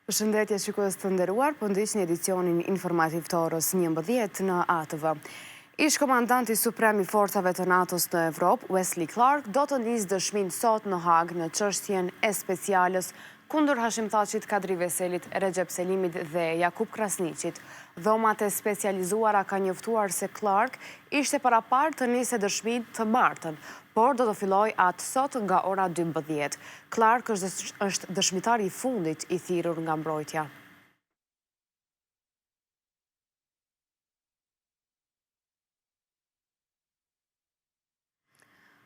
Përshëndetje shikues të nderuar, po ndiqni edicionin informativ të orës 11 në ATV. Ish komandanti suprem i forcave të NATO-s në Evropë, Wesley Clark, do të nisë dëshmin sot në Hag në çështjen e specialës kundër Hashim Thaqit, Kadri Veselit, Recep Selimit dhe Jakub Krasniqit. Dhomat e specializuara ka njoftuar se Clark ishte parapar të nisë dëshmin të martën, por do të filloj atë sot nga ora 12. Clark është dëshmitari i fundit i thirrur nga mbrojtja.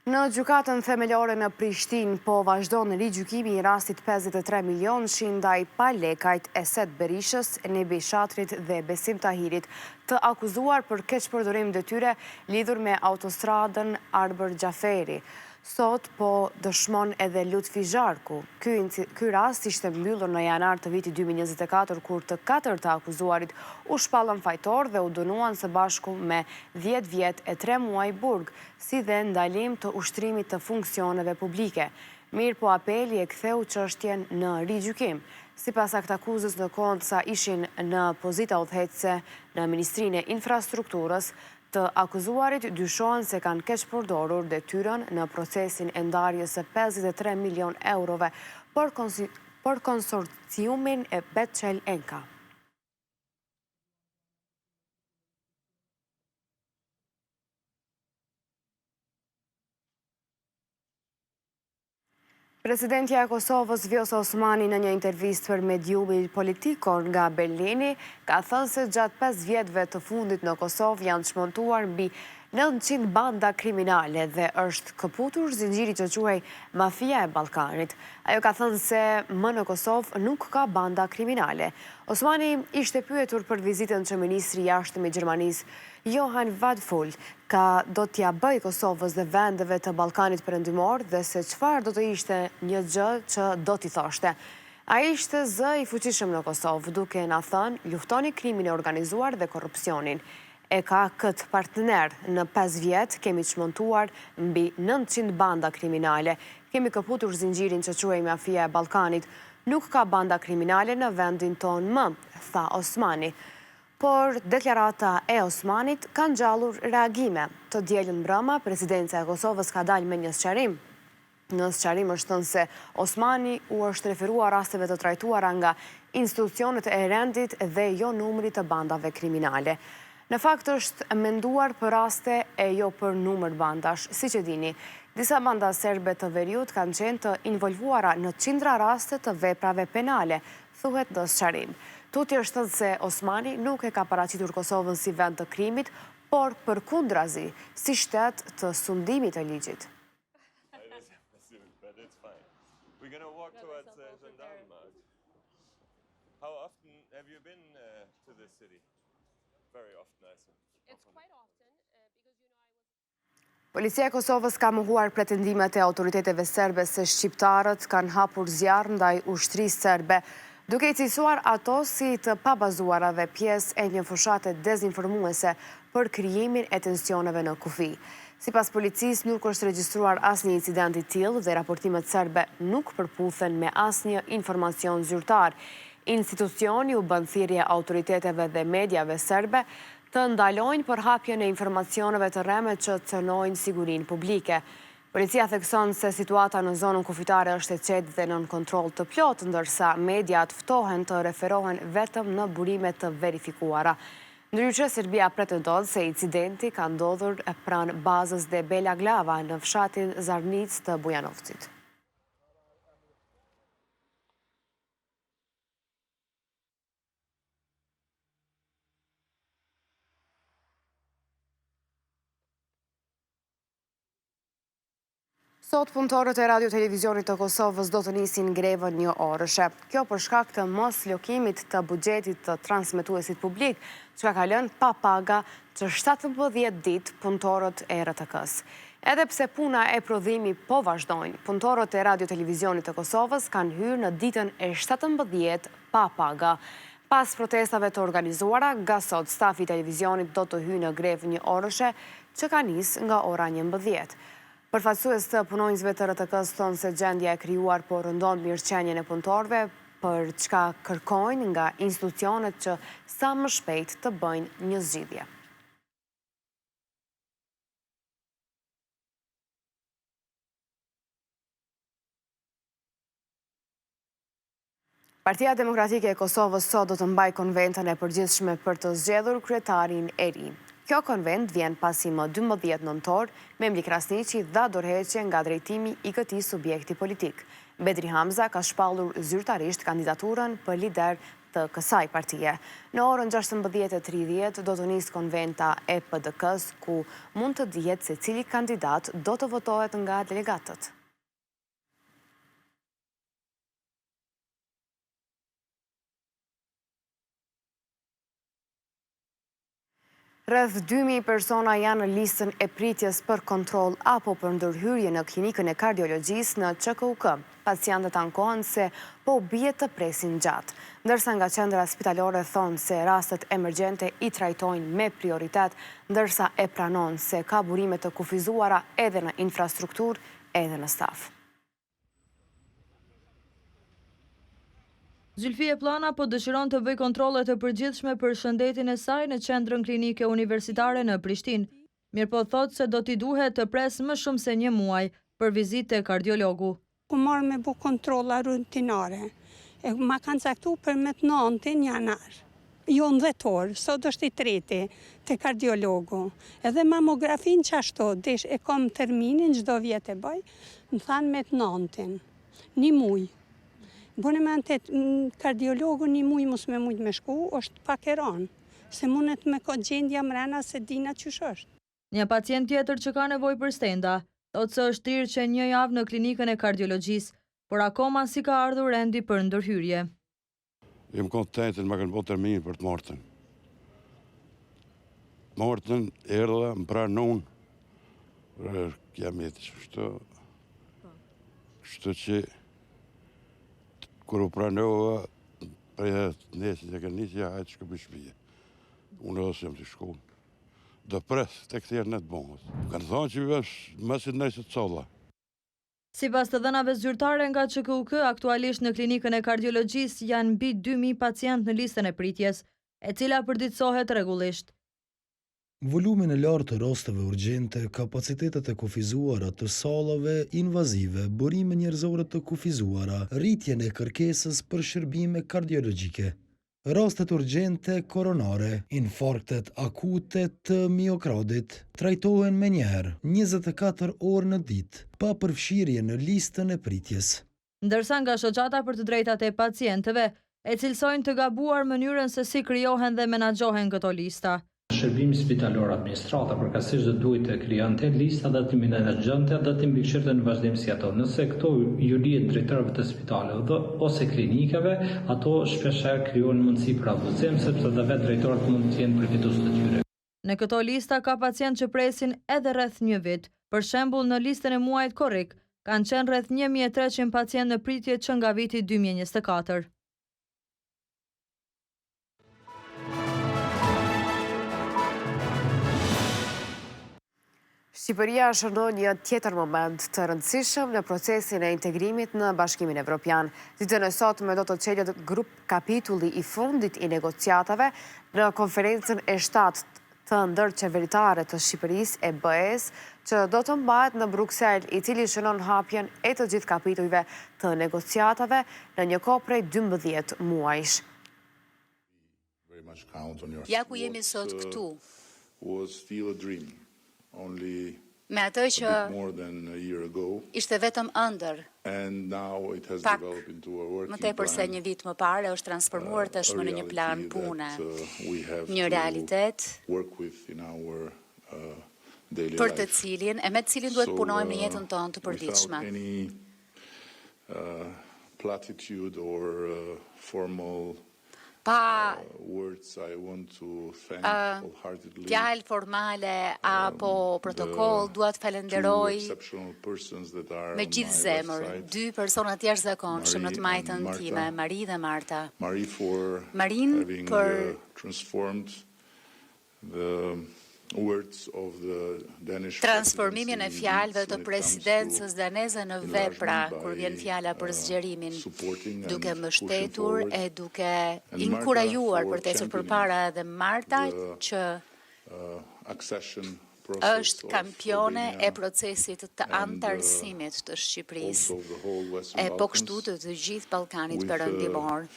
Në gjykatën themelore në Prishtinë po vazhdon rigjykimi i rastit 53 milion ndaj palekajt Esed Berishës, Nebi Shatrit dhe Besim Tahirit, të akuzuar për keqpërdorim detyre lidhur me autostradën Arbër Gjaferi. Sot po dëshmon edhe Lutfi Zharku. Ky rast ishte mbyllur në janar të vitit 2024 kur të 4 të akuzuarit u shpallën fajtor dhe u dënuan së bashku me 10 vjet e 3 muaj burg, si dhe ndalim të ushtrimit të funksioneve publike. Mirë po apeli e ktheu çështjen në rigjykim. Sipas aktakuzës, në kohën sa ishin në pozita udhëheqëse në Ministrinë e Infrastrukturës, të akuzuarit dyshohen se kanë keqpërdorur detyrën në procesin e ndarjes së 53 milion eurove për konsorciumin e Betçel Enka. Presidentja e Kosovës, Vjosa Osmani, në një intervistë për mediumin Politikon nga Berlini, ka thënë se gjatë 5 vjetëve të fundit në Kosovë janë çmontuar mbi 900 banda kriminale dhe është këputur zinxhiri që quhej Mafia e Ballkanit. Ajo ka thënë se më në Kosovë nuk ka banda kriminale. Osmani ishte pyetur për vizitën që ministri i jashtëm i Gjermanisë, Johan Vadful, do t'ja bëj Kosovës dhe vendeve të Ballkanit Perëndimor dhe se çfarë do të ishte një gjë që do t'i thoshte. Ai ishte zë i fuqishëm në Kosovë, duke na thënë luftoni krimin e organizuar dhe korrupsionin. E ka këtë partner. Në 5 vjet kemi çmontuar mbi 900 banda kriminale. Kemi këputur zinxhirin që quhej Mafia e Ballkanit. Nuk ka banda kriminale në vendin tonë më, tha Osmani. Por deklarata e Osmanit ka ngjallur reagime. Të dielën mbrëma, presidenca e Kosovës ka dalë me një sqarim. Në sqarim është thënë se Osmani u është referuar rasteve të trajtuara nga institucionet e rendit dhe jo numrit të bandave kriminale. Në fakt është menduar për raste e jo për numër bandash. Siç e dini, disa banda serbe të veriut kanë qenë të involvuara në qindra raste të veprave penale, thuhet në sqarim. Tutje është thënë se Osmani nuk e ka paraqitur Kosovën si vend të krimit, por përkundrazi si shtet të sundimit të ligjit. Policia e Kosovës ka mohuar pretendimet e autoriteteve serbe se shqiptarët kanë hapur zjarr ndaj ushtrisë serbe, duke i cilësuar ato si të pabazuara dhe pjesë e një fushate dezinformuese për krijimin e tensioneve në kufi. Sipas policisë, nuk është regjistruar asnjë incident i tillë dhe raportimet serbe nuk përputhen me asnjë informacion zyrtar. Institucioni u bën thirrje autoriteteve dhe mediave serbe të ndalojnë përhapjen e informacioneve të rreme që cënojnë sigurinë publike. Policia thekson se situata në zonën kufitare është e qetë dhe nën kontroll të plotë, ndërsa mediat ftohen të referohen vetëm në burime të verifikuara. Ndryshe, Serbia pretendon se incidenti ka ndodhur pranë bazës dhe Bela Glava në fshatin Zarnic të Bujanovcit. Sot punëtorët e radio-televizionit të Kosovës do të nisin grevën një orëshe. Kjo për shkak të mos logimit të buxhetit të transmetuesit publik, që ka lënë pa paga që 17 ditë punëtorët e RTK-s. Edhe pse puna e prodhimi po vazhdojnë, punëtorët e radio-televizionit të Kosovës kanë hyrë në ditën e 17 pa paga. Pas protestave të organizuara, nga sot stafi i televizionit do të hyjë në grevë një orëshe që ka nis nga ora 11. Përfaqësues të punonjësve të RTK-s thonë se gjendja e krijuar po rëndon mirëqenien e punëtorëve, për çka kërkojnë nga institucionet që sa më shpejt të bëjnë një zgjidhje. Partia Demokratike e Kosovës sot do të mbaj konventën e përgjithshme për të zgjedhur kryetarin e ri. Kjo konvent vjen pasi më 12 nëntor, Memli Krasniqi dha dorëheqje nga drejtimi i këtij subjekti politik. Bedri Hamza ka shpallur zyrtarisht kandidaturën për lider të kësaj partie. Në orën 16:30 do të nisë konventa e PDK-s, ku mund të dihet se cili kandidat do të votohet nga delegatët. Rreth 2.000 persona janë në listën e pritjes për kontroll apo për ndërhyrje në klinikën e kardiologjisë në QKUK. Pacientët ankohen se po bie të presin gjatë, ndërsa nga qendra spitalore thonë se rastet emergjente i trajtojnë me prioritet, ndërsa e pranon se ka burime të kufizuara edhe në infrastrukturë, edhe në staf. Zylfie Plana po dëshiron të bëj kontrolle të përgjithshme për shëndetin e saj në qendrën klinike universitare në Prishtinë. Mirë po thotë se do t'i duhet të pres më shumë se 1 muaj për vizitë te kardiologu. Ku marrë me bu kontrolla rutinare. Ma kanë caktuar për me 9 janar. Jo në dhjetor, sot është i 3 te kardiologu. Edhe mamografin qashtu, desh e kom terminin çdo vjet e bëj, më thanë me 9, 1 muaj. Bune me në kardiologu 1 muaj mos me mujt me shku, është pak e ranë, se mundet me ko gjendja mrena se dina qysh është. Një pacient tjetër që ka nevojë për stenda, thotë se është tirë që 1 javë në klinikën e kardiologjisë, por akoma si ka ardhur rendi për ndërhyrje. Jem kontentin më kanë bërë termin për të martën. Martën erdha më pranon për kiamet, kështu që kur u pranova, preja nesën e kënisja, hajtë shkëpë shpije. Unë edhe jam të shkonë. Do pres të këtjerë në të bonës. Kanë thonë që është mësit nëjse të colla. Sipas të dhënave zyrtare nga QKUK, aktualisht në klinikën e kardiologjisë janë mbi 2.000 pacient në listën e pritjes, e cila përditësohet rregullisht. Volumin e lartë të rasteve urgjente, kapacitetet e kufizuara të sallave invazive, burime njerëzore të kufizuara, rritjen e kërkesës për shërbime kardiologjike. Rastet urgjente koronare, infarktet akute të miokardit, trajtohen me njëherë, 24 orë në ditë, pa përfshirje në listën e pritjes. Ndërsa nga shoqata për të drejtat e pacientëve, e cilësojnë të gabuar mënyrën se si krijohen dhe menaxhohen këto lista. Shërbimi spitalor administrata përkatësisht do duhet të krijonte lista dhe të menaxhonte dhe të mbikëqyrte në vazhdimsi ato. Nëse këto ju lihet drejtorëve të spitaleve ose klinikave, ato shpeshherë krijojnë mundësi për abuzim sepse edhe vetë drejtorët mund të jenë përfitues të tyre. Në këto lista ka pacient që presin edhe rreth 1 vit. Për shembull, në listën e muajit korrik kanë qenë rreth 1300 pacient në pritje që nga viti 2024. Shqipëria shënon një tjetër moment të rëndësishëm në procesin e integrimit në Bashkimin Evropian. Ditën e sotme do të çelët grup kapitulli i fundit i negociatave në konferencën e 7 të ndërqeveritare të Shqipërisë e BE-s, që do të mbahet në Bruksel, i cili shënon hapjen e të gjithë kapitujve të negociatave në një kohë prej 12 muajsh. Ja ku jemi sot këtu. Me atë që ishte vetëm ëndër, pak më tepër se 1 vit më parë, është transformuar tashmë në një plan pune, një realitet për të cilin e me të cilin duhet punojmë në jetën tonë të përditshme. Pa fjalë formale apo protokoll, dua të falenderoj me gjithë zemër 2 persona të jashtëzakonshëm në të majtën time, Mari dhe Marta. Marin për transformimin e fjalëve të presidencës daneze në vepra kur vjen fjala për zgjerimin, duke mbështetur e duke inkurajuar për të ecur përpara edhe Marta që është kampione e procesit të antarësimit të Shqipërisë e po kështu të gjithë Ballkanit Perëndimor.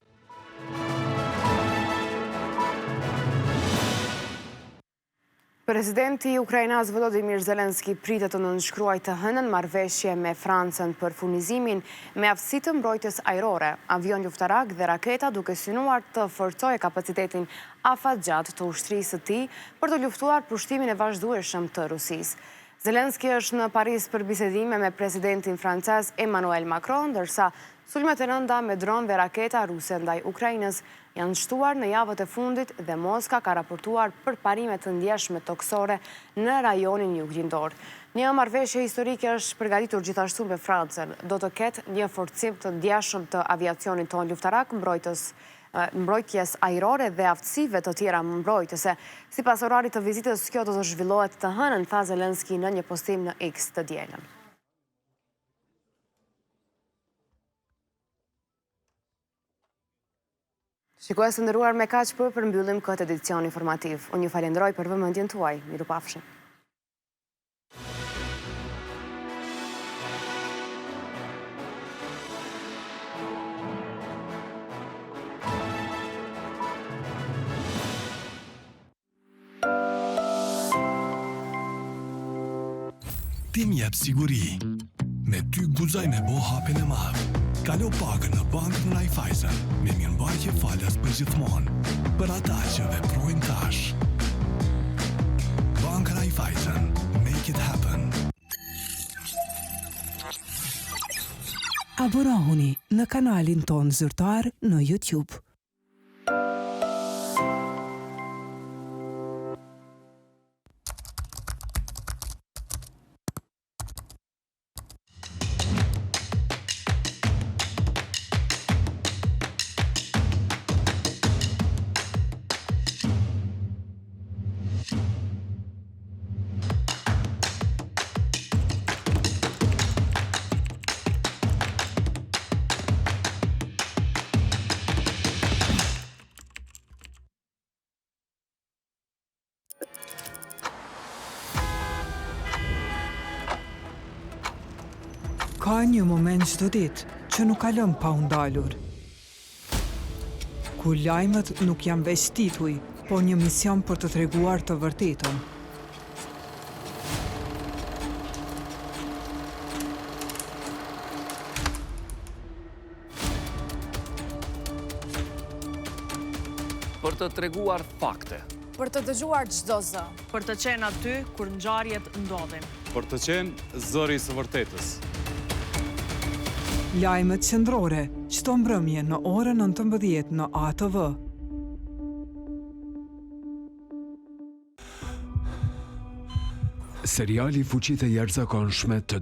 Presidenti i Ukrainas Volodymyr Zelensky pritet të nënshkruajë të hënën marrëveshje me Francën për furnizimin me aftësi të mbrojtjes ajrore, avion luftarak dhe raketa, duke synuar të forcojë kapacitetin afatgjat të ushtrisë së tij për të luftuar pushtimin e vazhdueshëm të Rusisë. Zelensky është në Paris për bisedime me presidentin francez Emmanuel Macron, ndërsa sulmet e rënda me dronë dhe raketa ruse ndaj Ukrainës janë shtuar në javët e fundit dhe Moska ka raportuar për parimet të ndjeshme toksore në rajonin juglindor. Një marrëveshje historike është përgatitur gjithashtu me Francën. Do të ketë një forcim të ndjeshëm të aviacionit ton luftarak, mbrojtjes ajrore dhe aftësive të tjera mbrojtëse. Sipas orarit të vizitës, kjo do të zhvillohet të hënën, tha Zelensky në një postim në X të dielën. Shikues të nderuar, me kaq përmbyllim këtë edicion informativ. Unë ju falenderoj për vëmendjen tuaj. Mirupafshim. Ti m'jep siguri. Me ty guxoj me bo hapin e madh. Kalo pagën në bankë në Raiffeisen, me mirëmbajtje falas për gjithmonë, për ata që veprojnë tash. Bank Raiffeisen, make it happen. Abonohuni në kanalin ton zyrtar në YouTube. Ka një moment çdo ditë që nuk kalon pa u ndalur. Ku lajmet nuk janë veç tituj, por një mision për të treguar të vërtetën. Për të treguar fakte. Për të dëgjuar çdo zë. Për të qenë aty kur ngjarjet ndodhin. Për të qenë zëri i së vërtetës. Lajmet qendrore, çdo mbrëmje në orën 19 në ATV. Seriali Fuqitë e Jashtëzakonshme të